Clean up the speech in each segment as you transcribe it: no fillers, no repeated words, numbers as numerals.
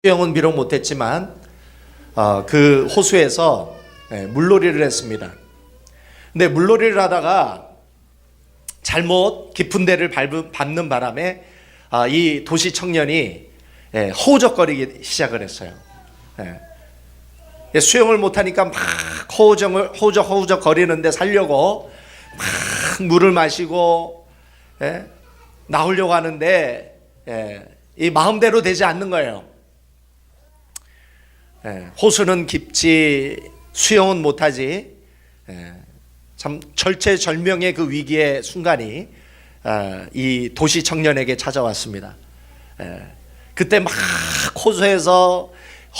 수영은 비록 못했지만 그 호수에서 물놀이를 했습니다. 근데 물놀이를 하다가 잘못 깊은 데를 밟는 바람에 이 도시 청년이 허우적거리기 시작을 했어요. 수영을 못하니까 막 허우적 거리는데 살려고 막 물을 마시고 나오려고 하는데 이 마음대로 되지 않는 거예요. 호수는 깊지 수영은 못하지. 참 절체절명의 그 위기의 순간이 이 도시 청년에게 찾아왔습니다. 그때 막 호수에서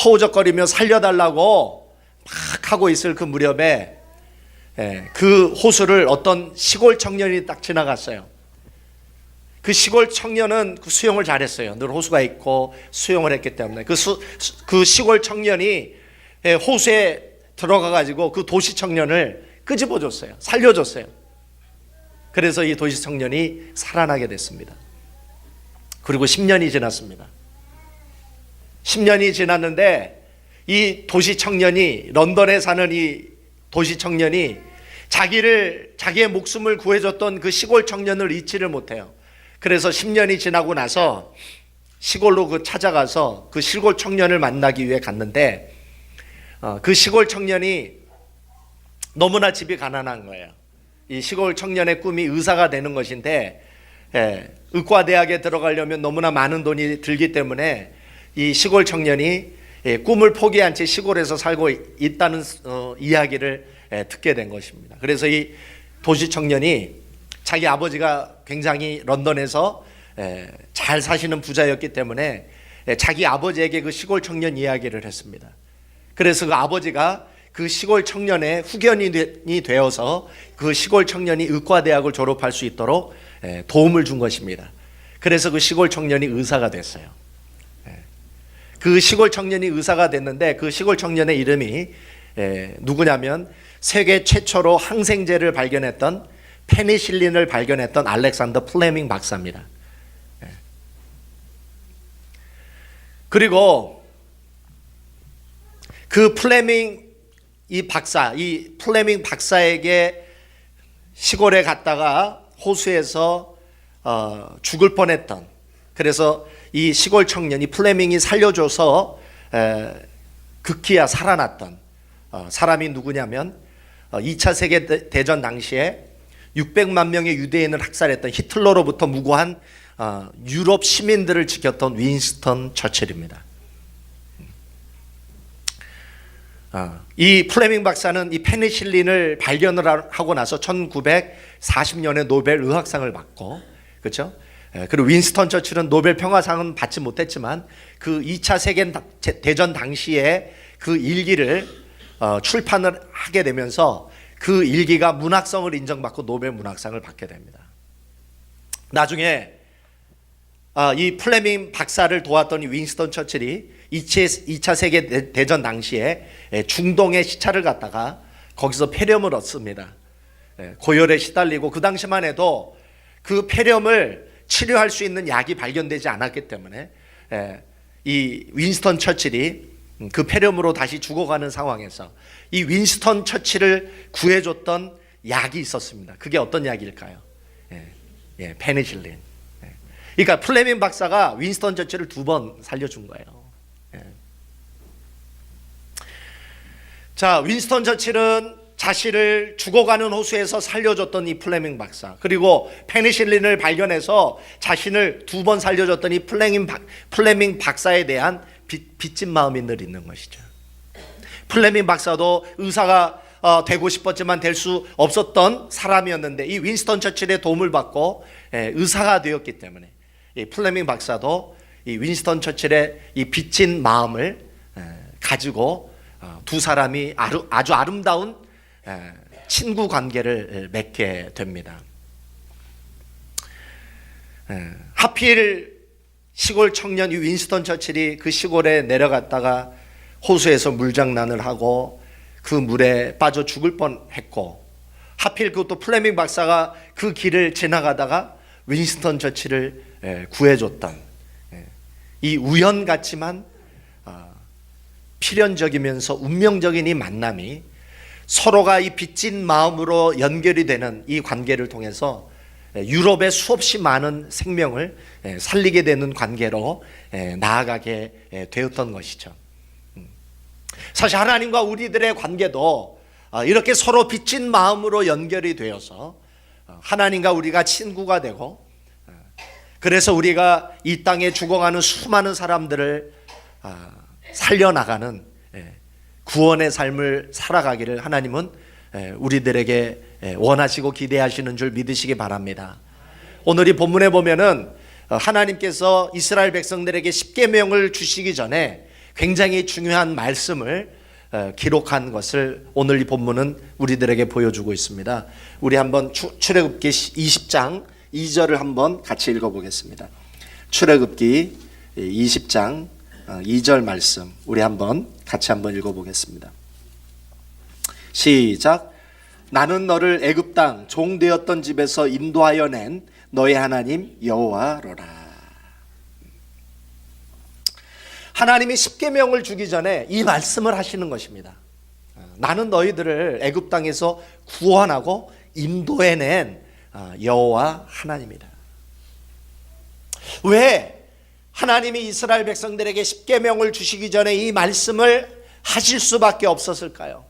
허우적거리며 살려달라고 막 하고 있을 그 무렵에 그 호수를 어떤 시골 청년이 딱 지나갔어요. 그 시골 청년은 그 수영을 잘했어요. 늘 호수가 있고 수영을 했기 때문에 그 시골 청년이 호수에 들어가 가지고 그 도시 청년을 끄집어 줬어요. 살려줬어요. 그래서 이 도시 청년이 살아나게 됐습니다. 그리고 10년이 지났습니다. 10년이 지났는데 이 도시 청년이, 런던에 사는 이 도시 청년이 자기의 목숨을 구해줬던 그 시골 청년을 잊지를 못해요. 그래서 10년이 지나고 나서 시골로 찾아가서 그 시골 청년을 만나기 위해 갔는데 그 시골 청년이 너무나 집이 가난한 거예요. 이 시골 청년의 꿈이 의사가 되는 것인데 의과대학에 들어가려면 너무나 많은 돈이 들기 때문에 이 시골 청년이 꿈을 포기한 채 시골에서 살고 있다는 이야기를 듣게 된 것입니다. 그래서 이 도시 청년이 자기 아버지가 굉장히 런던에서 잘 사시는 부자였기 때문에 자기 아버지에게 그 시골 청년 이야기를 했습니다. 그래서 그 아버지가 그 시골 청년의 후견인이 되어서 그 시골 청년이 의과대학을 졸업할 수 있도록 도움을 준 것입니다. 그래서 그 시골 청년이 의사가 됐어요. 그 시골 청년이 의사가 됐는데 그 시골 청년의 이름이 누구냐면 세계 최초로 항생제를 발견했던 페니실린을 발견했던 알렉산더 플레밍 박사입니다. 그리고 그 플레밍 박사에게 시골에 갔다가 호수에서 죽을 뻔했던, 그래서 이 시골 청년이 플레밍이 살려줘서 극기야 살아났던 사람이 누구냐면 2차 세계대전 당시에 600만 명의 유대인을 학살했던 히틀러로부터 무고한 유럽 시민들을 지켰던 윈스턴 처칠입니다. 이 플레밍 박사는 이 페니실린을 발견을 하고 나서 1940년에 노벨 의학상을 받고, 그렇죠? 그리고 윈스턴 처칠은 노벨 평화상은 받지 못했지만 그 2차 세계대전 당시에 그 일기를 출판을 하게 되면서 그 일기가 문학성을 인정받고 노벨 문학상을 받게 됩니다. 나중에 이 플레밍 박사를 도왔던 윈스턴 처칠이 2차 세계대전 당시에 중동에 시차를 갔다가 거기서 폐렴을 얻습니다. 고열에 시달리고 그 당시만 해도 그 폐렴을 치료할 수 있는 약이 발견되지 않았기 때문에 이 윈스턴 처칠이 그 폐렴으로 다시 죽어가는 상황에서 이 윈스턴 처칠을 구해줬던 약이 있었습니다. 그게 어떤 약일까요? 페니실린. 그러니까 플레밍 박사가 윈스턴 처칠을 2번 살려준 거예요. 자, 윈스턴 처칠은 자신을 죽어가는 호수에서 살려줬던 이 플레밍 박사, 그리고 페니실린을 발견해서 자신을 2번 살려줬던 이 플레밍 박사에 대한 빚진 마음이 늘 있는 것이죠. 플레밍 박사도 의사가 되고 싶었지만 될 수 없었던 사람이었는데 이 윈스턴 처칠의 도움을 받고 의사가 되었기 때문에 이 플레밍 박사도 이 윈스턴 처칠의 이 빚진 마음을 가지고 두 사람이 아주 아름다운 친구 관계를 맺게 됩니다. 하필 시골 청년 이 윈스턴 처칠이 그 시골에 내려갔다가 호수에서 물장난을 하고 그 물에 빠져 죽을 뻔했고, 하필 그것도 플레밍 박사가 그 길을 지나가다가 윈스턴 처칠을 구해줬던 이 우연 같지만 필연적이면서 운명적인 이 만남이 서로가 이 빚진 마음으로 연결이 되는 이 관계를 통해서 유럽의 수없이 많은 생명을 살리게 되는 관계로 나아가게 되었던 것이죠. 사실 하나님과 우리들의 관계도 이렇게 서로 빚진 마음으로 연결이 되어서 하나님과 우리가 친구가 되고, 그래서 우리가 이 땅에 죽어가는 수많은 사람들을 살려나가는 구원의 삶을 살아가기를 하나님은 우리들에게 원하시고 기대하시는 줄 믿으시기 바랍니다. 오늘 이 본문에 보면은 하나님께서 이스라엘 백성들에게 십계명을 주시기 전에 굉장히 중요한 말씀을 기록한 것을 오늘 이 본문은 우리들에게 보여주고 있습니다. 우리 한번 출애굽기 20장 2절을 한번 같이 읽어보겠습니다. 출애굽기 20장 2절 말씀 우리 같이 한번 읽어보겠습니다. 시작. 나는 너를 애굽 땅 종되었던 집에서 인도하여 낸 너의 하나님 여호와로라. 하나님이 십계명을 주기 전에 이 말씀을 하시는 것입니다. 나는 너희들을 애굽 땅에서 구원하고 인도해낸 여호와 하나님이다. 왜 하나님이 이스라엘 백성들에게 십계명을 주시기 전에 이 말씀을 하실 수밖에 없었을까요?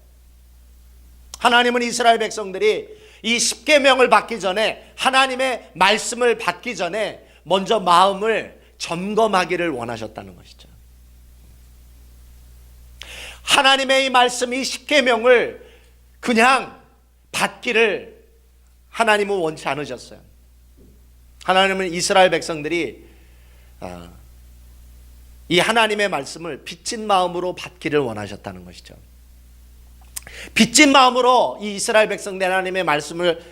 하나님은 이스라엘 백성들이 이 십계명을 받기 전에, 하나님의 말씀을 받기 전에 먼저 마음을 점검하기를 원하셨다는 것이죠. 하나님의 이 말씀, 이 십계명을 그냥 받기를 하나님은 원치 않으셨어요. 하나님은 이스라엘 백성들이 이 하나님의 말씀을 빚진 마음으로 받기를 원하셨다는 것이죠. 빚진 마음으로 이 이스라엘 백성들 하나님의 말씀을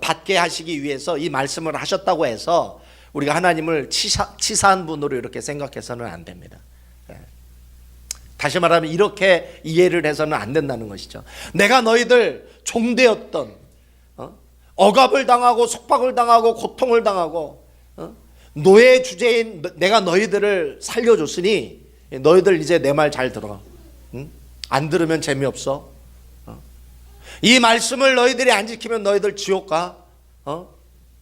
받게 하시기 위해서 이 말씀을 하셨다고 해서 우리가 하나님을 치사한 분으로 이렇게 생각해서는 안 됩니다. 다시 말하면 이렇게 이해를 해서는 안 된다는 것이죠. 내가 너희들 종되었던, 억압을 당하고 속박을 당하고 고통을 당하고 노예 주제인 내가 너희들을 살려줬으니 너희들 이제 내 말 잘 들어. 안 들으면 재미없어. 이 말씀을 너희들이 안 지키면 너희들 지옥 가.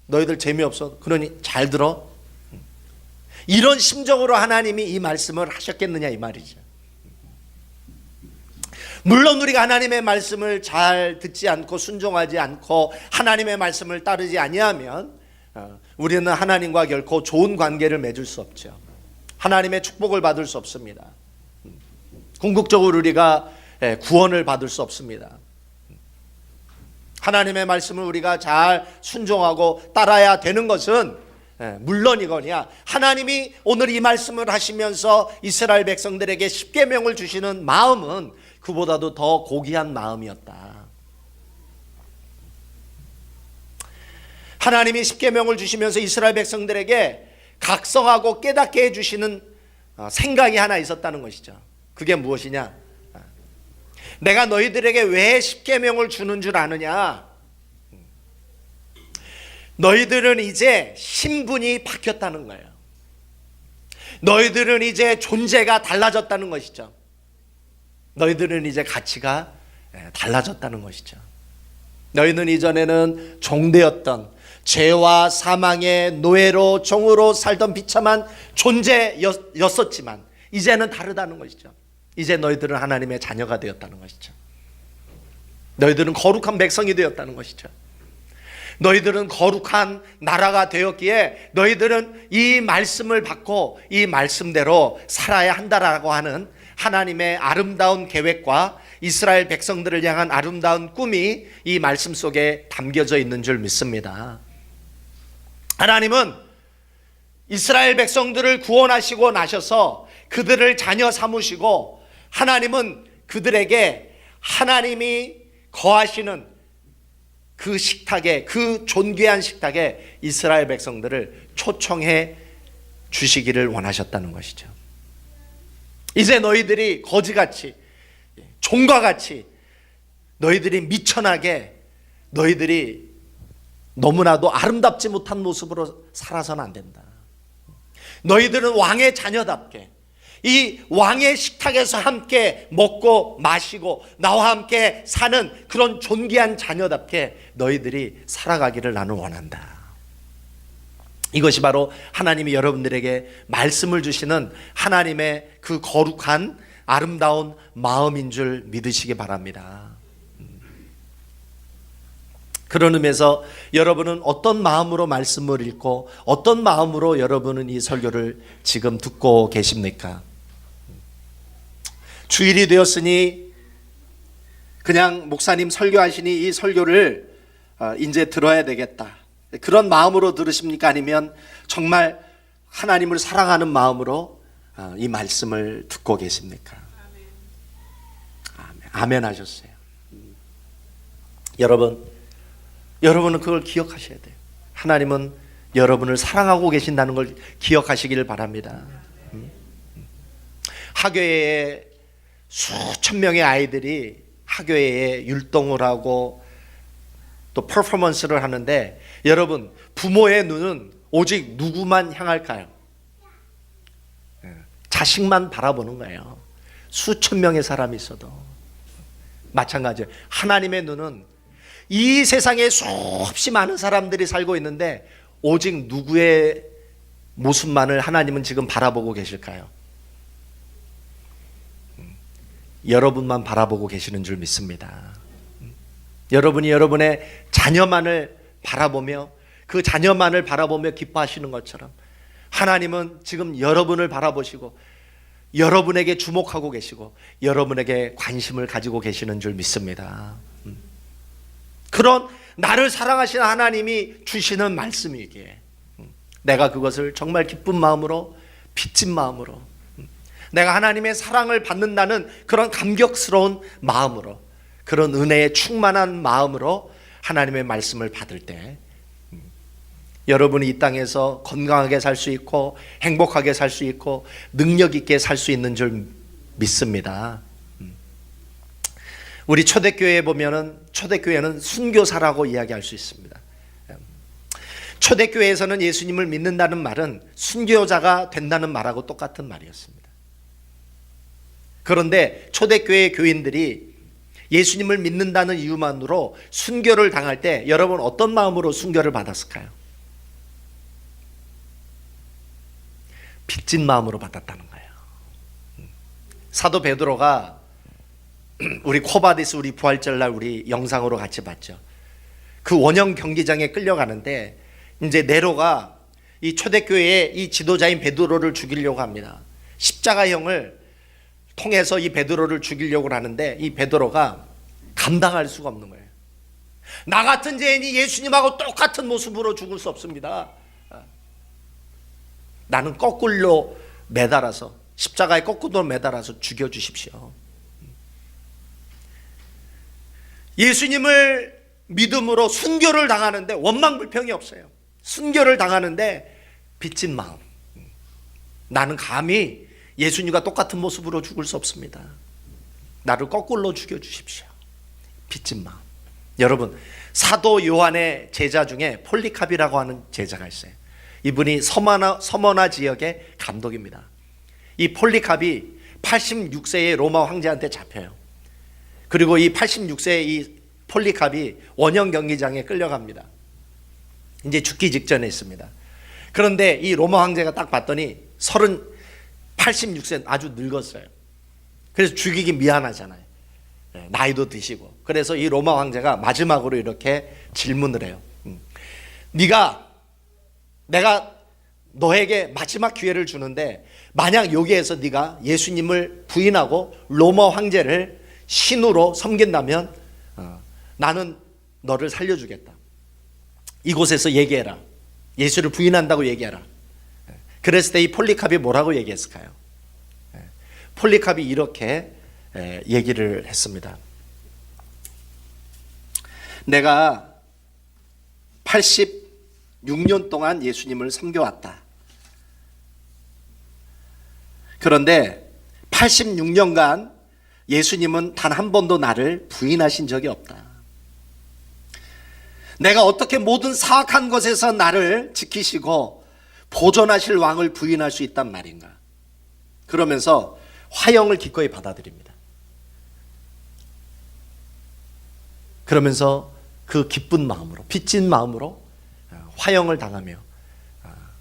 너희들 재미없어. 그러니 잘 들어. 이런 심정으로 하나님이 이 말씀을 하셨겠느냐 이 말이죠. 물론 우리가 하나님의 말씀을 잘 듣지 않고 순종하지 않고 하나님의 말씀을 따르지 아니하면 우리는 하나님과 결코 좋은 관계를 맺을 수 없죠. 하나님의 축복을 받을 수 없습니다. 궁극적으로 우리가 구원을 받을 수 없습니다. 하나님의 말씀을 우리가 잘 순종하고 따라야 되는 것은 물론이거니와 하나님이 오늘 이 말씀을 하시면서 이스라엘 백성들에게 십계명을 주시는 마음은 그보다도 더 고귀한 마음이었다. 하나님이 십계명을 주시면서 이스라엘 백성들에게 각성하고 깨닫게 해주시는 생각이 하나 있었다는 것이죠. 그게 무엇이냐? 내가 너희들에게 왜 십계명을 주는 줄 아느냐? 너희들은 이제 신분이 바뀌었다는 거예요. 너희들은 이제 존재가 달라졌다는 것이죠. 너희들은 이제 가치가 달라졌다는 것이죠. 너희는 이전에는 종되었던 죄와 사망의 노예로 종으로 살던 비참한 존재였었지만 이제는 다르다는 것이죠. 이제 너희들은 하나님의 자녀가 되었다는 것이죠. 너희들은 거룩한 백성이 되었다는 것이죠. 너희들은 거룩한 나라가 되었기에 너희들은 이 말씀을 받고 이 말씀대로 살아야 한다라고 하는 하나님의 아름다운 계획과 이스라엘 백성들을 향한 아름다운 꿈이 이 말씀 속에 담겨져 있는 줄 믿습니다. 하나님은 이스라엘 백성들을 구원하시고 나셔서 그들을 자녀 삼으시고 하나님은 그들에게 하나님이 거하시는 그 식탁에, 그 존귀한 식탁에 이스라엘 백성들을 초청해 주시기를 원하셨다는 것이죠. 이제 너희들이 거지같이 종과 같이 너희들이 미천하게 너희들이 너무나도 아름답지 못한 모습으로 살아서는 안 된다. 너희들은 왕의 자녀답게 이 왕의 식탁에서 함께 먹고 마시고 나와 함께 사는 그런 존귀한 자녀답게 너희들이 살아가기를 나는 원한다. 이것이 바로 하나님이 여러분들에게 말씀을 주시는 하나님의 그 거룩한 아름다운 마음인 줄 믿으시기 바랍니다. 그런 의미에서 여러분은 어떤 마음으로 말씀을 읽고 어떤 마음으로 여러분은 이 설교를 지금 듣고 계십니까? 주일이 되었으니 그냥 목사님 설교하시니 이 설교를 이제 들어야 되겠다, 그런 마음으로 들으십니까? 아니면 정말 하나님을 사랑하는 마음으로 이 말씀을 듣고 계십니까? 아멘, 아멘 하셨어요. 여러분은 그걸 기억하셔야 돼요. 하나님은 여러분을 사랑하고 계신다는 걸 기억하시기를 바랍니다. 학교에 수천 명의 아이들이 학교에 율동을 하고 또 퍼포먼스를 하는데, 여러분, 부모의 눈은 오직 누구만 향할까요? 자식만 바라보는 거예요. 수천 명의 사람이 있어도 마찬가지예요. 하나님의 눈은 이 세상에 수없이 많은 사람들이 살고 있는데 오직 누구의 모습만을 하나님은 지금 바라보고 계실까요? 여러분만 바라보고 계시는 줄 믿습니다. 여러분이 여러분의 자녀만을 바라보며 그 자녀만을 바라보며 기뻐하시는 것처럼 하나님은 지금 여러분을 바라보시고 여러분에게 주목하고 계시고 여러분에게 관심을 가지고 계시는 줄 믿습니다. 그런 나를 사랑하시는 하나님이 주시는 말씀이기에 내가 그것을 정말 기쁜 마음으로, 빚진 마음으로, 내가 하나님의 사랑을 받는다는 그런 감격스러운 마음으로, 그런 은혜에 충만한 마음으로 하나님의 말씀을 받을 때 여러분이 이 땅에서 건강하게 살 수 있고 행복하게 살 수 있고 능력 있게 살 수 있는 줄 믿습니다. 우리 초대교회에 보면은 초대교회는 순교사라고 이야기할 수 있습니다. 초대교회에서는 예수님을 믿는다는 말은 순교자가 된다는 말하고 똑같은 말이었습니다. 그런데 초대교회 교인들이 예수님을 믿는다는 이유만으로 순교를 당할 때 여러분 어떤 마음으로 순교를 받았을까요? 빚진 마음으로 받았다는 거예요. 사도 베드로가 우리 코바디스 우리 부활절날 우리 영상으로 같이 봤죠. 그 원형 경기장에 끌려가는데 이제 네로가 이 초대교회의 이 지도자인 베드로를 죽이려고 합니다. 십자가형을 통해서 이 베드로를 죽이려고 하는데 이 베드로가 감당할 수가 없는 거예요. 나 같은 죄인이 예수님하고 똑같은 모습으로 죽을 수 없습니다. 나는 거꾸로 매달아서 십자가에 거꾸로 매달아서 죽여주십시오. 예수님을 믿음으로 순교를 당하는데 원망불평이 없어요. 순교를 당하는데 빚진 마음, 나는 감히 예수님과 똑같은 모습으로 죽을 수 없습니다. 나를 거꾸로 죽여주십시오. 빚진 마음. 여러분, 사도 요한의 제자 중에 폴리캅이라고 하는 제자가 있어요. 이분이 서머나 지역의 감독입니다. 이 폴리캅이 86세의 로마 황제한테 잡혀요. 그리고 이 86세의 이 폴리캅이 원형 경기장에 끌려갑니다. 이제 죽기 직전에 있습니다. 그런데 이 로마 황제가 딱 봤더니 86세 아주 늙었어요. 그래서 죽이기 미안하잖아요. 나이도 드시고. 그래서 이 로마 황제가 마지막으로 이렇게 질문을 해요. 내가 너에게 마지막 기회를 주는데 만약 여기에서 네가 예수님을 부인하고 로마 황제를 신으로 섬긴다면 나는 너를 살려주겠다. 이곳에서 얘기해라. 예수를 부인한다고 얘기해라. 그랬을 때 이 폴리캅이 뭐라고 얘기했을까요? 폴리캅이 이렇게 얘기를 했습니다. 내가 86년 동안 예수님을 섬겨왔다. 그런데 86년간 예수님은 단 한 번도 나를 부인하신 적이 없다. 내가 어떻게 모든 사악한 것에서 나를 지키시고 보존하실 왕을 부인할 수 있단 말인가? 그러면서 화형을 기꺼이 받아들입니다. 그러면서 그 기쁜 마음으로, 빚진 마음으로 화형을 당하며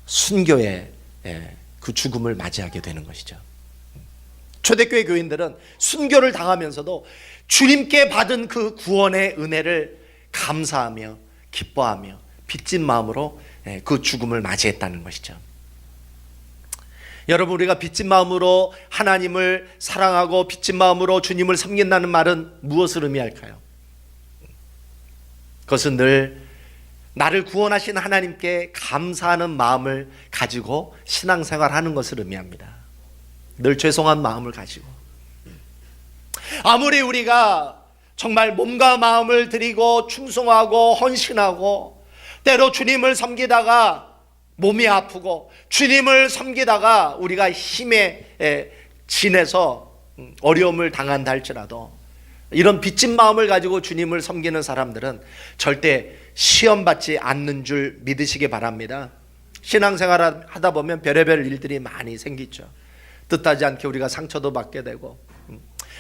순교의 그 죽음을 맞이하게 되는 것이죠. 초대교회 교인들은 순교를 당하면서도 주님께 받은 그 구원의 은혜를 감사하며 기뻐하며 빚진 마음으로 그 죽음을 맞이했다는 것이죠. 여러분, 우리가 빚진 마음으로 하나님을 사랑하고 빚진 마음으로 주님을 섬긴다는 말은 무엇을 의미할까요? 그것은 늘 나를 구원하신 하나님께 감사하는 마음을 가지고 신앙생활하는 것을 의미합니다. 늘 죄송한 마음을 가지고, 아무리 우리가 정말 몸과 마음을 드리고 충성하고 헌신하고 때로 주님을 섬기다가 몸이 아프고 주님을 섬기다가 우리가 힘에 진해서 어려움을 당한다 할지라도 이런 빚진 마음을 가지고 주님을 섬기는 사람들은 절대 시험받지 않는 줄 믿으시기 바랍니다. 신앙생활 하다 보면 별의별 일들이 많이 생기죠. 뜻하지 않게 우리가 상처도 받게 되고,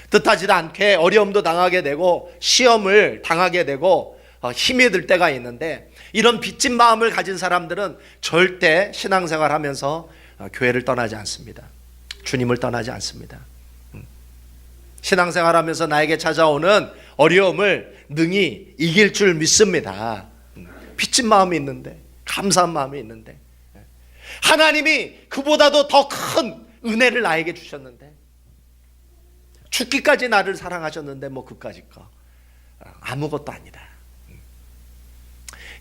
뜻하지도 않게 어려움도 당하게 되고, 시험을 당하게 되고, 힘이 들 때가 있는데, 이런 빚진 마음을 가진 사람들은 절대 신앙생활 하면서 교회를 떠나지 않습니다. 주님을 떠나지 않습니다. 신앙생활 하면서 나에게 찾아오는 어려움을 능히 이길 줄 믿습니다. 빚진 마음이 있는데, 감사한 마음이 있는데, 하나님이 그보다도 더 큰 은혜를 나에게 주셨는데, 죽기까지 나를 사랑하셨는데 뭐 그까짓 거 아무것도 아니다.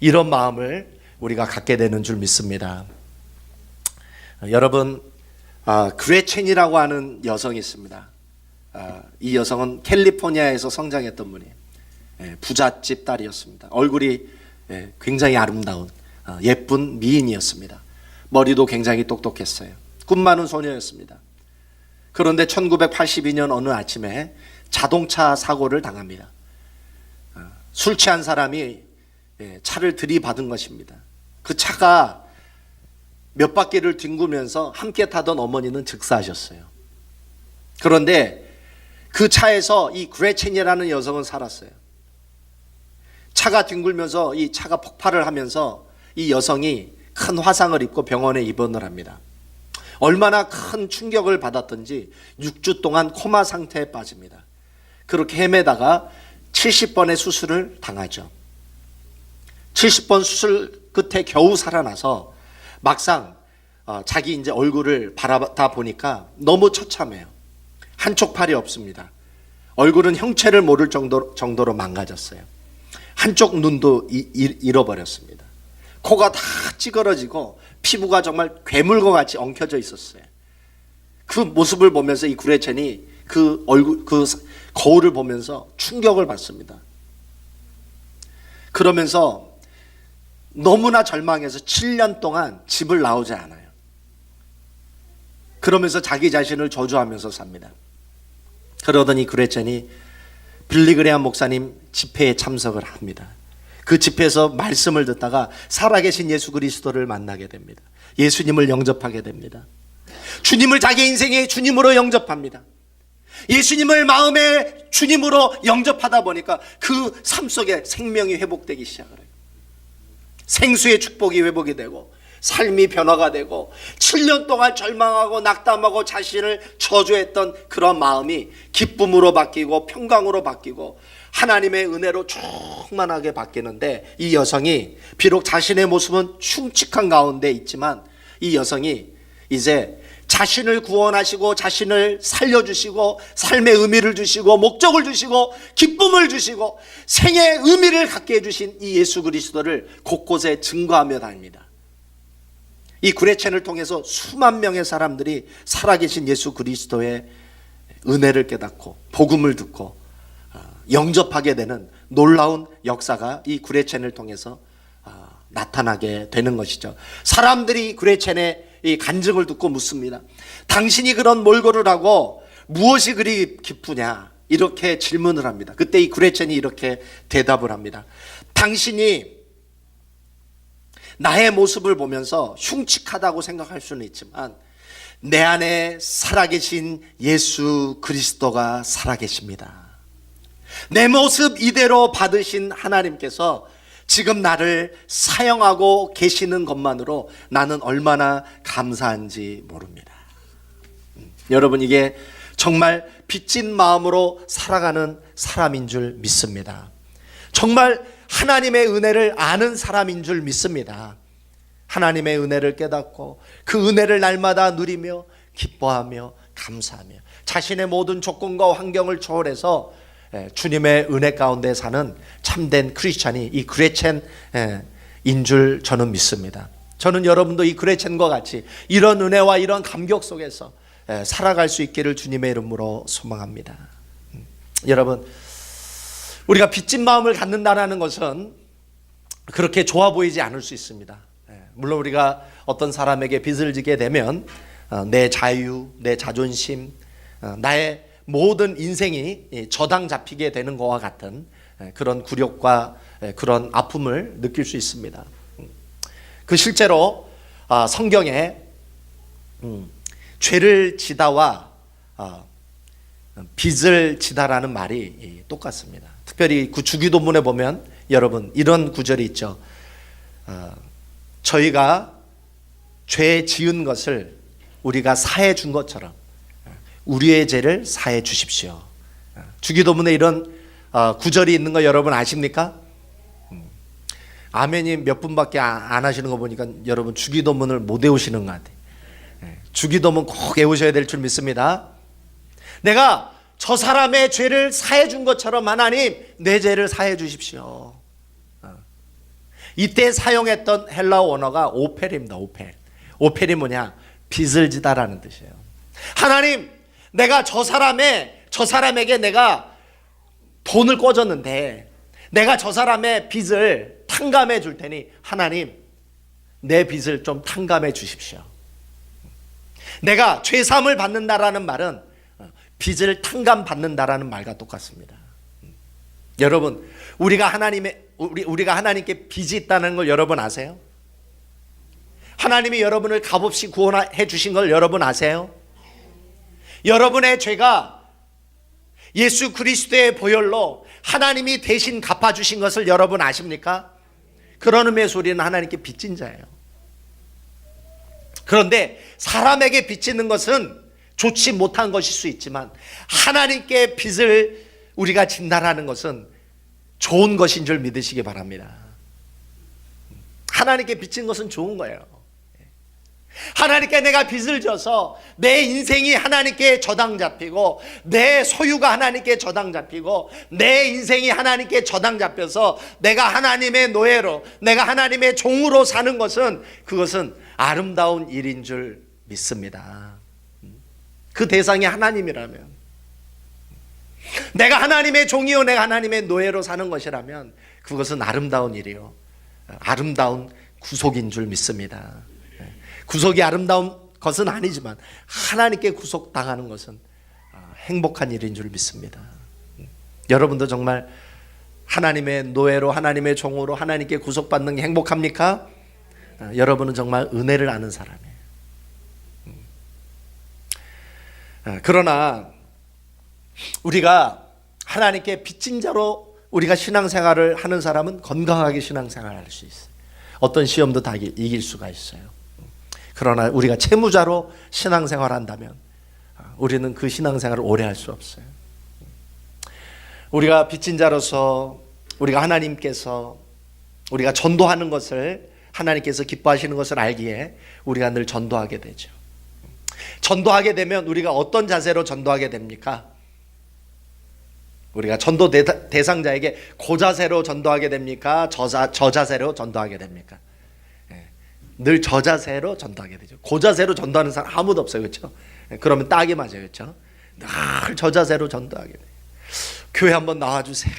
이런 마음을 우리가 갖게 되는 줄 믿습니다. 여러분, 그레첸이라고 하는 여성이 있습니다. 이 여성은 캘리포니아에서 성장했던 분이에요. 부잣집 딸이었습니다. 얼굴이 굉장히 아름다운 예쁜 미인이었습니다. 머리도 굉장히 똑똑했어요. 꿈 많은 소녀였습니다. 그런데 1982년 어느 아침에 자동차 사고를 당합니다. 술 취한 사람이 차를 들이받은 것입니다. 그 차가 몇 바퀴를 뒹구면서 함께 타던 어머니는 즉사하셨어요. 그런데 그 차에서 이 그레첸이라는 여성은 살았어요. 차가 뒹굴면서 이 차가 폭발을 하면서 이 여성이 큰 화상을 입고 병원에 입원을 합니다. 얼마나 큰 충격을 받았던지 6주 동안 코마 상태에 빠집니다. 그렇게 헤매다가 70번의 수술을 당하죠. 70번 수술 끝에 겨우 살아나서 막상 자기 이제 얼굴을 바라다 보니까 너무 처참해요. 한쪽 팔이 없습니다. 얼굴은 형체를 모를 정도로 망가졌어요. 한쪽 눈도 잃어버렸습니다. 코가 다 찌그러지고 피부가 정말 괴물과 같이 엉켜져 있었어요. 그 모습을 보면서 이 구레첸이 그 얼굴, 그 거울을 보면서 충격을 받습니다. 그러면서 너무나 절망해서 7년 동안 집을 나오지 않아요. 그러면서 자기 자신을 저주하면서 삽니다. 그러더니 그레첸이 빌리그레암 목사님 집회에 참석을 합니다. 그 집회에서 말씀을 듣다가 살아계신 예수 그리스도를 만나게 됩니다. 예수님을 영접하게 됩니다. 주님을 자기 인생의 주님으로 영접합니다. 예수님을 마음의 주님으로 영접하다 보니까 그 삶 속에 생명이 회복되기 시작을 해요. 생수의 축복이 회복이 되고 삶이 변화가 되고 7년 동안 절망하고 낙담하고 자신을 저주했던 그런 마음이 기쁨으로 바뀌고 평강으로 바뀌고 하나님의 은혜로 충만하게 바뀌는데, 이 여성이 비록 자신의 모습은 흉측한 가운데 있지만 이 여성이 이제 자신을 구원하시고 자신을 살려주시고 삶의 의미를 주시고 목적을 주시고 기쁨을 주시고 생의 의미를 갖게 해주신 이 예수 그리스도를 곳곳에 증거하며 다닙니다. 이 구레첸을 통해서 수만 명의 사람들이 살아계신 예수 그리스도의 은혜를 깨닫고 복음을 듣고 영접하게 되는 놀라운 역사가 이 구레첸을 통해서 나타나게 되는 것이죠. 사람들이 구레첸의 이 간증을 듣고 묻습니다. 당신이 그런 몰골을 하고 무엇이 그리 기쁘냐? 이렇게 질문을 합니다. 그때 이 구레첸이 이렇게 대답을 합니다. 당신이 나의 모습을 보면서 흉측하다고 생각할 수는 있지만 내 안에 살아계신 예수 그리스도가 살아계십니다. 내 모습 이대로 받으신 하나님께서 지금 나를 사용하고 계시는 것만으로 나는 얼마나 감사한지 모릅니다. 여러분, 이게 정말 빚진 마음으로 살아가는 사람인 줄 믿습니다. 정말 하나님의 은혜를 아는 사람인 줄 믿습니다. 하나님의 은혜를 깨닫고 그 은혜를 날마다 누리며 기뻐하며 감사하며 자신의 모든 조건과 환경을 초월해서 주님의 은혜 가운데 사는 참된 크리스찬이 이 그레첸인 줄 저는 믿습니다. 저는 여러분도 이 그레첸과 같이 이런 은혜와 이런 감격 속에서 살아갈 수 있기를 주님의 이름으로 소망합니다. 여러분, 우리가 빚진 마음을 갖는다는 것은 그렇게 좋아 보이지 않을 수 있습니다. 물론 우리가 어떤 사람에게 빚을 지게 되면 내 자유, 내 자존심, 나의 모든 인생이 저당 잡히게 되는 것과 같은 그런 굴욕과 그런 아픔을 느낄 수 있습니다. 그 실제로 성경에 죄를 지다와 빚을 지다라는 말이 똑같습니다. 특별히 그 주기도문에 보면 여러분 이런 구절이 있죠. 저희가 죄 지은 것을 우리가 사해 준 것처럼 우리의 죄를 사해 주십시오. 주기도문에 이런 구절이 있는 거 여러분 아십니까? 아멘이 몇 분밖에 안 하시는 거 보니까 여러분 주기도문을 못 외우시는 것 같아요. 주기도문 꼭 외우셔야 될 줄 믿습니다. 내가 저 사람의 죄를 사해 준 것처럼 하나님 내 죄를 사해 주십시오. 이때 사용했던 헬라어 원어가 오펠입니다. 오펠이 뭐냐? 빚을 지다라는 뜻이에요. 하나님, 내가 저 사람에게 내가 돈을 꿔줬는데 내가 저 사람의 빚을 탕감해 줄 테니 하나님 내 빚을 좀 탕감해 주십시오. 내가 죄사함을 받는다라는 말은 빚을 탕감받는다라는 말과 똑같습니다. 여러분, 우리가 하나님께 빚이 있다는 걸 여러분 아세요? 하나님이 여러분을 값없이 구원해 주신 걸 여러분 아세요? 여러분의 죄가 예수 그리스도의 보혈로 하나님이 대신 갚아주신 것을 여러분 아십니까? 그런 의미에서 우리는 하나님께 빚진 자예요. 그런데 사람에게 빚지는 것은 좋지 못한 것일 수 있지만 하나님께 빚을 우리가 진다라는 것은 좋은 것인 줄 믿으시기 바랍니다. 하나님께 빚진 것은 좋은 거예요. 하나님께 내가 빚을 져서 내 인생이 하나님께 저당 잡히고 내 소유가 하나님께 저당 잡히고 내 인생이 하나님께 저당 잡혀서 내가 하나님의 노예로 내가 하나님의 종으로 사는 것은 그것은 아름다운 일인 줄 믿습니다. 그 대상이 하나님이라면, 내가 하나님의 종이요 내가 하나님의 노예로 사는 것이라면 그것은 아름다운 일이요 아름다운 구속인 줄 믿습니다. 구속이 아름다운 것은 아니지만 하나님께 구속당하는 것은 행복한 일인 줄 믿습니다. 여러분도 정말 하나님의 노예로 하나님의 종으로 하나님께 구속받는 게 행복합니까? 여러분은 정말 은혜를 아는 사람이에요. 그러나 우리가 하나님께 빚진 자로 우리가 신앙생활을 하는 사람은 건강하게 신앙생활을 할 수 있어요. 어떤 시험도 다 이길 수가 있어요. 그러나 우리가 채무자로 신앙생활을 한다면 우리는 그 신앙생활을 오래 할 수 없어요. 우리가 빚진 자로서 우리가 하나님께서 우리가 전도하는 것을 하나님께서 기뻐하시는 것을 알기에 우리가 늘 전도하게 되죠. 전도하게 되면 우리가 어떤 자세로 전도하게 됩니까? 우리가 전도 대상자에게 그 자세로 전도하게 됩니까? 저 자세로 전도하게 됩니까? 늘 저 자세로 전도하게 되죠. 그 자세로 전도하는 사람 아무도 없어요. 그렇죠? 그러면 딱이 맞아요. 그렇죠? 늘 저 자세로 전도하게 돼요. 교회 한번 나와주세요.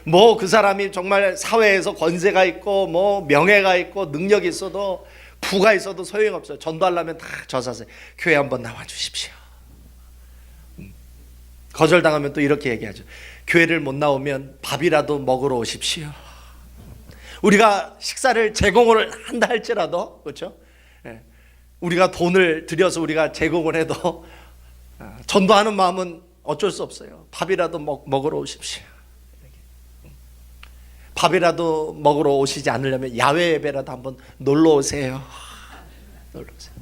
뭐 그 사람이 정말 사회에서 권세가 있고 뭐 명예가 있고 능력이 있어도 부가 있어도 소용없어요. 전도하려면 다 저 자세. 교회 한번 나와주십시오. 거절당하면 또 이렇게 얘기하죠. 교회를 못 나오면 밥이라도 먹으러 오십시오. 우리가 식사를 제공을 한다 할지라도, 그렇죠? 우리가 돈을 들여서 우리가 제공을 해도 전도하는 마음은 어쩔 수 없어요. 밥이라도 먹으러 오십시오. 밥이라도 먹으러 오시지 않으려면 야외 예배라도 한번 놀러 오세요. 놀러 오세요.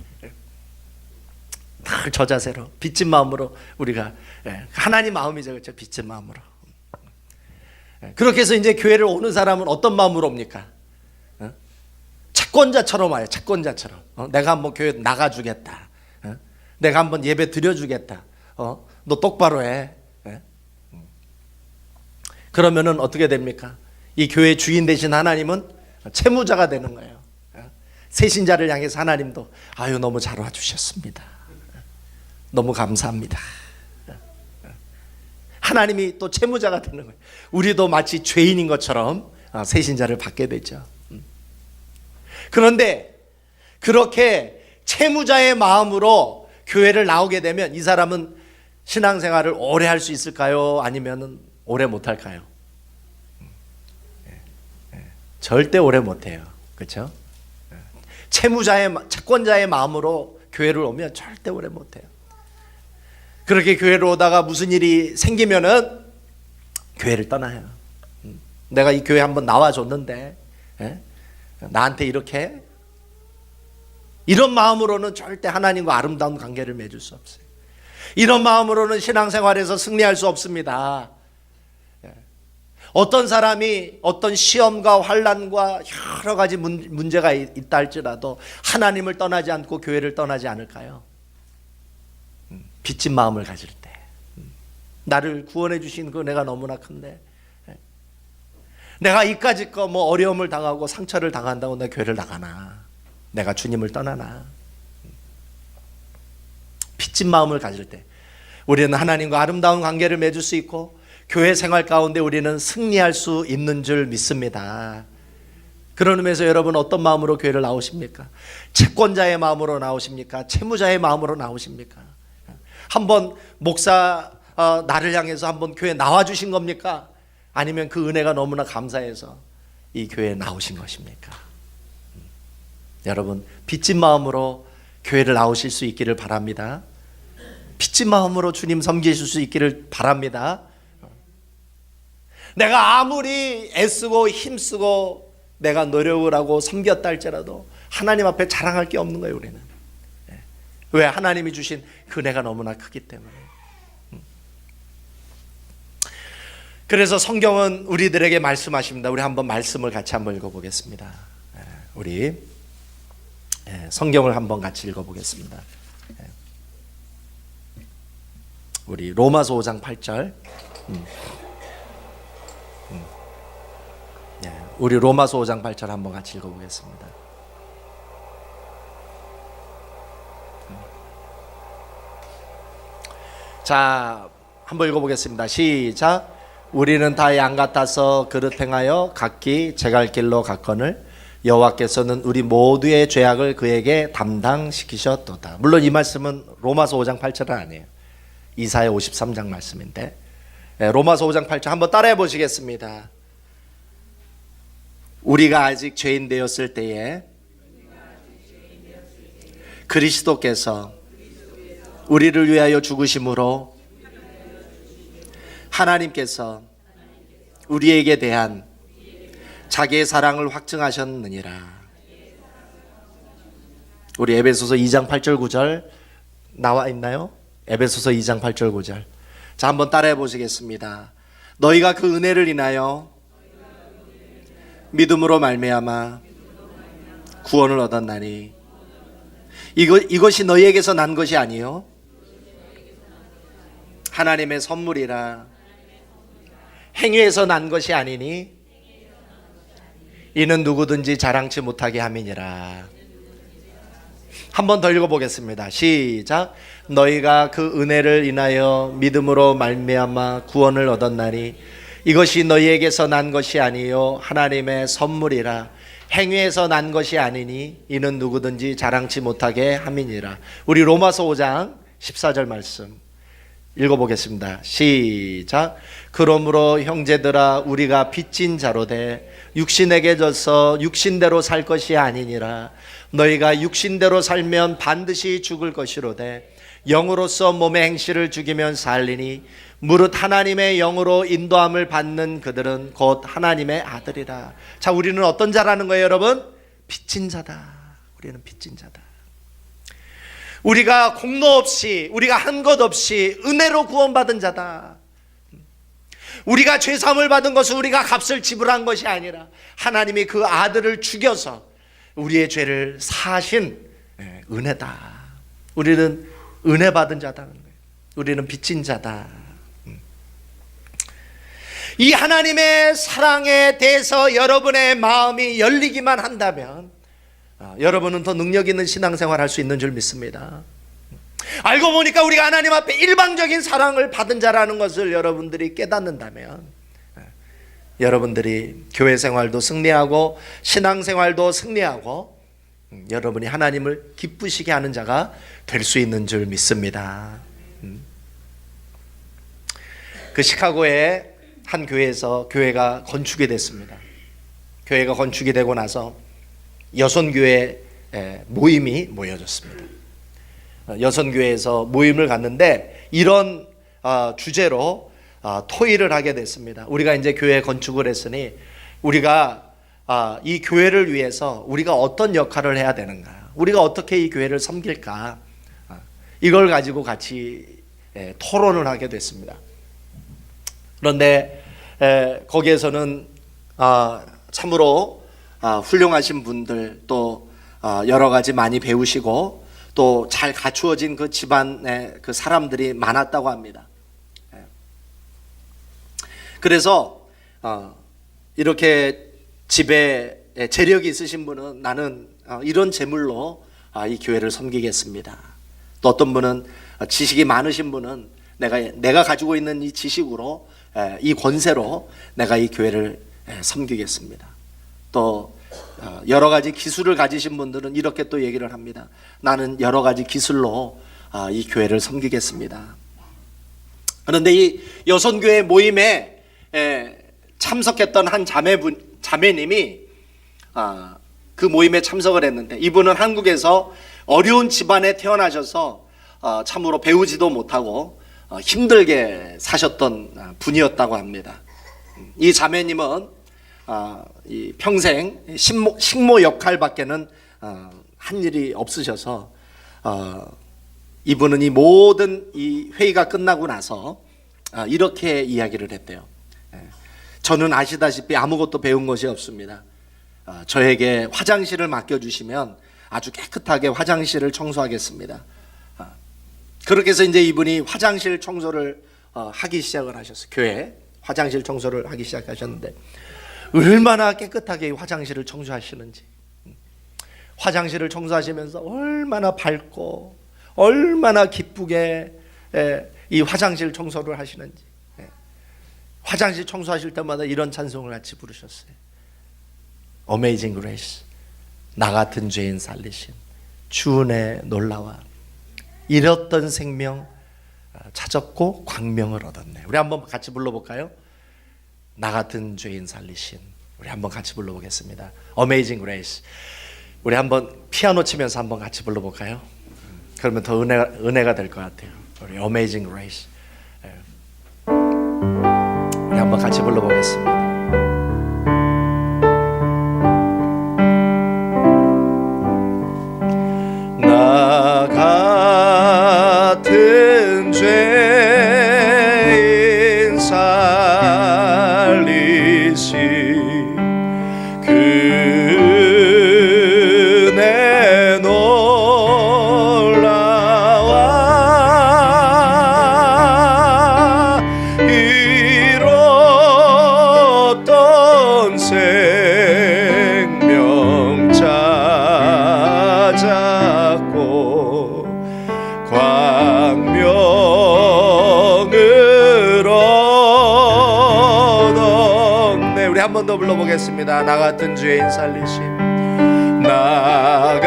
늘 저 자세로 빚진 마음으로 우리가 하나님 마음이죠, 그렇죠? 빚진 마음으로. 그렇게 해서 이제 교회를 오는 사람은 어떤 마음으로 옵니까? 채권자처럼 와요. 채권자처럼. 내가 한번 교회 나가주겠다. 내가 한번 예배 드려주겠다. 너 똑바로 해. 그러면은 어떻게 됩니까? 이 교회 주인 되신 하나님은 채무자가 되는 거예요. 세신자를 향해서 하나님도 아유 너무 잘 와주셨습니다. 너무 감사합니다. 하나님이 또 채무자가 되는 거예요. 우리도 마치 죄인인 것처럼 세신자를 받게 되죠. 그런데 그렇게 채무자의 마음으로 교회를 나오게 되면 이 사람은 신앙생활을 오래 할 수 있을까요? 아니면 오래 못할까요? 절대 오래 못해요. 그렇죠? 채권자의 마음으로 교회를 오면 절대 오래 못해요. 그렇게 교회를 오다가 무슨 일이 생기면은 교회를 떠나요. 내가 이 교회 한번 나와줬는데 나한테 이렇게 이런 마음으로는 절대 하나님과 아름다운 관계를 맺을 수 없어요. 이런 마음으로는 신앙생활에서 승리할 수 없습니다. 어떤 사람이 어떤 시험과 환난과 여러 가지 문제가 있다 할지라도 하나님을 떠나지 않고 교회를 떠나지 않을까요? 빚진 마음을 가질 때 나를 구원해 주신 그 은혜가 너무나 큰데 내가 이까짓 거 뭐 어려움을 당하고 상처를 당한다고 내 교회를 나가나? 내가 주님을 떠나나? 빚진 마음을 가질 때 우리는 하나님과 아름다운 관계를 맺을 수 있고 교회 생활 가운데 우리는 승리할 수 있는 줄 믿습니다. 그런 의미에서 여러분 어떤 마음으로 교회를 나오십니까? 채권자의 마음으로 나오십니까? 채무자의 마음으로 나오십니까? 한번 목사 나를 향해서 한번 교회 나와주신 겁니까? 아니면 그 은혜가 너무나 감사해서 이 교회에 나오신 것입니까? 여러분 빚진 마음으로 교회를 나오실 수 있기를 바랍니다. 빚진 마음으로 주님 섬기실 수 있기를 바랍니다. 내가 아무리 애쓰고 힘쓰고 내가 노력을 하고 섬겼다 할지라도 하나님 앞에 자랑할 게 없는 거예요. 우리는 왜? 하나님이 주신 그 은혜가 너무나 크기 때문에. 그래서 성경은 우리들에게 말씀하십니다. 우리 한번 말씀을 같이 한번 읽어보겠습니다. 우리 성경을 한번 같이 읽어보겠습니다. 우리 로마서 5장 8절. 우리 로마서 5장 8절 한번 같이 읽어보겠습니다. 자, 한번 읽어보겠습니다. 시작. 우리는 다 양 같아서 그릇 행하여 각기 제갈 길로 갔거늘 여호와께서는 우리 모두의 죄악을 그에게 담당시키셨도다. 물론 이 말씀은 로마서 5장 8절은 아니에요. 이사야 53장 말씀인데 로마서 5장 8절 한번 따라해 보시겠습니다. 우리가 아직 죄인 되었을 때에 그리스도께서 우리를 위하여 죽으심으로 하나님께서 우리에게 대한 자기의 사랑을 확증하셨느니라. 우리 에베소서 2장 8절 9절 나와 있나요? 에베소서 2장 8절 9절. 자, 한번 따라해 보시겠습니다. 너희가 그 은혜를 인하여 믿음으로 말미암아 구원을 얻었나니 이것이 너희에게서 난 것이 아니요 하나님의 선물이라. 행위에서 난 것이 아니니 이는 누구든지 자랑치 못하게 함이니라. 한 번 더 읽어보겠습니다. 시작. 너희가 그 은혜를 인하여 믿음으로 말미암아 구원을 얻었나니 이것이 너희에게서 난 것이 아니요 하나님의 선물이라. 행위에서 난 것이 아니니 이는 누구든지 자랑치 못하게 함이니라. 우리 로마서 5장 14절 말씀 읽어보겠습니다. 시작. 그러므로 형제들아 우리가 빚진 자로되 육신에게 져서 육신대로 살 것이 아니니라. 너희가 육신대로 살면 반드시 죽을 것이로되 영으로서 몸의 행실을 죽이면 살리니 무릇 하나님의 영으로 인도함을 받는 그들은 곧 하나님의 아들이라. 자, 우리는 어떤 자라는 거예요, 여러분? 빚진 자다. 우리는 빚진 자다. 우리가 공로 없이, 우리가 한 것 없이 은혜로 구원받은 자다. 우리가 죄사함을 받은 것은 우리가 값을 지불한 것이 아니라 하나님이 그 아들을 죽여서 우리의 죄를 사하신 은혜다. 우리는 은혜 받은 자다는 거예요. 우리는 빚진 자다. 이 하나님의 사랑에 대해서 여러분의 마음이 열리기만 한다면 여러분은 더 능력 있는 신앙생활 할 수 있는 줄 믿습니다. 알고 보니까 우리가 하나님 앞에 일방적인 사랑을 받은 자라는 것을 여러분들이 깨닫는다면 여러분들이 교회 생활도 승리하고 신앙생활도 승리하고 여러분이 하나님을 기쁘시게 하는 자가 될 수 있는 줄 믿습니다. 그 시카고의 한 교회에서 교회가 건축이 됐습니다. 교회가 건축이 되고 나서 여선교회 모임이 모여졌습니다. 여선교회에서 모임을 갔는데 이런 주제로 토의를 하게 됐습니다. 우리가 이제 교회 건축을 했으니 우리가 이 교회를 위해서 우리가 어떤 역할을 해야 되는가, 우리가 어떻게 이 교회를 섬길까, 이걸 가지고 같이 토론을 하게 됐습니다. 그런데 거기에서는 참으로 훌륭하신 분들, 또 여러 가지 많이 배우시고 또 잘 갖추어진 그 집안의 그 사람들이 많았다고 합니다. 그래서 이렇게 집에 재력이 있으신 분은 나는 이런 재물로 이 교회를 섬기겠습니다. 또 어떤 분은 지식이 많으신 분은 내가 가지고 있는 이 지식으로, 이 권세로 내가 이 교회를 섬기겠습니다. 또 여러 가지 기술을 가지신 분들은 이렇게 또 얘기를 합니다. 나는 여러 가지 기술로 이 교회를 섬기겠습니다. 그런데 이 여선교회 모임에 참석했던 한 자매님이 그 모임에 참석을 했는데, 이분은 한국에서 어려운 집안에 태어나셔서 참으로 배우지도 못하고 힘들게 사셨던 분이었다고 합니다. 이 자매님은 이 평생 식모 역할밖에는 한 일이 없으셔서 이분은 이 모든 이 회의가 끝나고 나서 이렇게 이야기를 했대요. 저는 아시다시피 아무것도 배운 것이 없습니다. 저에게 화장실을 맡겨주시면 아주 깨끗하게 화장실을 청소하겠습니다. 그렇게 해서 이제 이분이 화장실 청소를 하기 시작을 하셨어요. 교회 화장실 청소를 하기 시작하셨는데 얼마나 깨끗하게 화장실을 청소하시는지, 화장실을 청소하시면서 얼마나 밝고 얼마나 기쁘게 이 화장실 청소를 하시는지, 화장실 청소하실 때마다 이런 찬송을 같이 부르셨어요. Amazing Grace, 나 같은 죄인 살리신 주 은혜 놀라와 잃었던 생명 찾았고 광명을 얻었네. 우리 한번 같이 불러볼까요? 나 같은 죄인 살리신. 우리 한번 같이 불러보겠습니다. Amazing Grace. 우리 한번 피아노 치면서 한번 같이 불러볼까요? 그러면 더 은혜가 될 것 같아요. 우리 Amazing Grace. 우리 한번 같이 불러보겠습니다. 나 같은 죄인 살리신 그 은혜 놀라와 잃었던 생명 찾았고 광명을 얻었네. 우리 한 번 더 불러보겠습니다. 나 같은 죄인 살리신, 나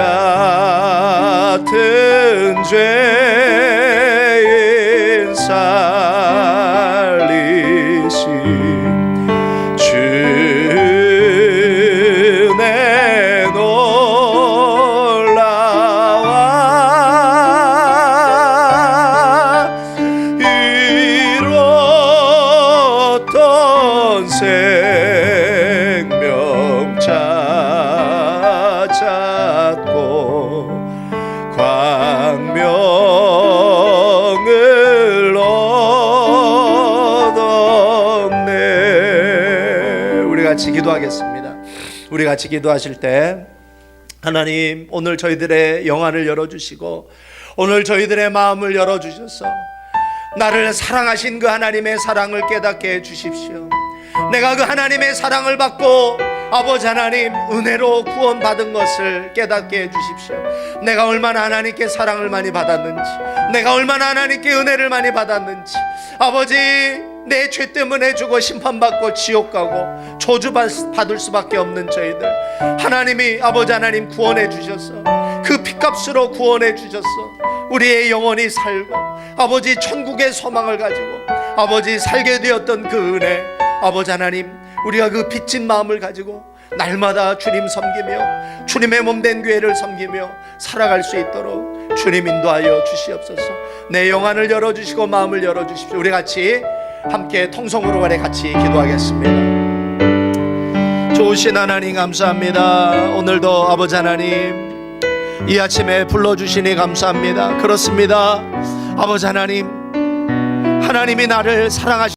같은 죄인 살리신 같이 기도하겠습니다. 우리 같이 기도하실 때 하나님, 오늘 저희들의 영안을 열어주시고 오늘 저희들의 마음을 열어주셔서 나를 사랑하신 그 하나님의 사랑을 깨닫게 해주십시오. 내가 그 하나님의 사랑을 받고 아버지 하나님 은혜로 구원받은 것을 깨닫게 해주십시오. 내가 얼마나 하나님께 사랑을 많이 받았는지, 내가 얼마나 하나님께 은혜를 많이 받았는지, 아버지 내 죄 때문에 죽어 심판받고 지옥 가고 저주받을 수밖에 없는 저희들, 하나님이 아버지 하나님 구원해 주셔서 그 핏값으로 구원해 주셔서 우리의 영혼이 살고 아버지 천국의 소망을 가지고 아버지 살게 되었던 그 은혜, 아버지 하나님 우리가 그 빚진 마음을 가지고 날마다 주님 섬기며 주님의 몸된 교회를 섬기며 살아갈 수 있도록 주님 인도하여 주시옵소서. 내 영안을 열어주시고 마음을 열어주십시오. 우리 같이 함께 통성으로 간에 같이 기도하겠습니다. 좋으신 하나님 감사합니다. 오늘도 아버지 하나님 이 아침에 불러주시니 감사합니다. 그렇습니다. 아버지 하나님, 하나님이 나를 사랑하시